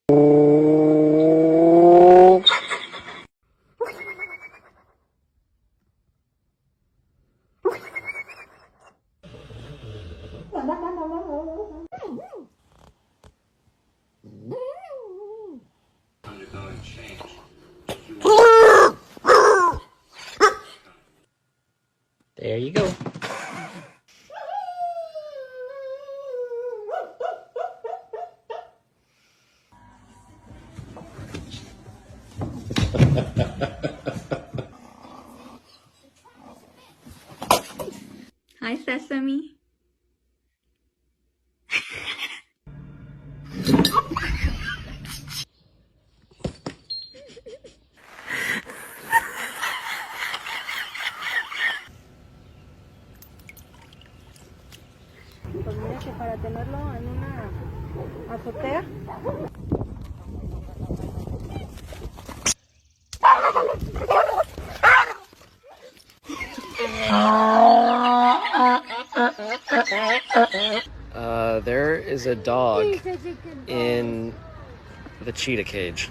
There you go. Hi, Sesame. Pues mira que para tenerlo en una azotea. There is a dog in the cheetah cage.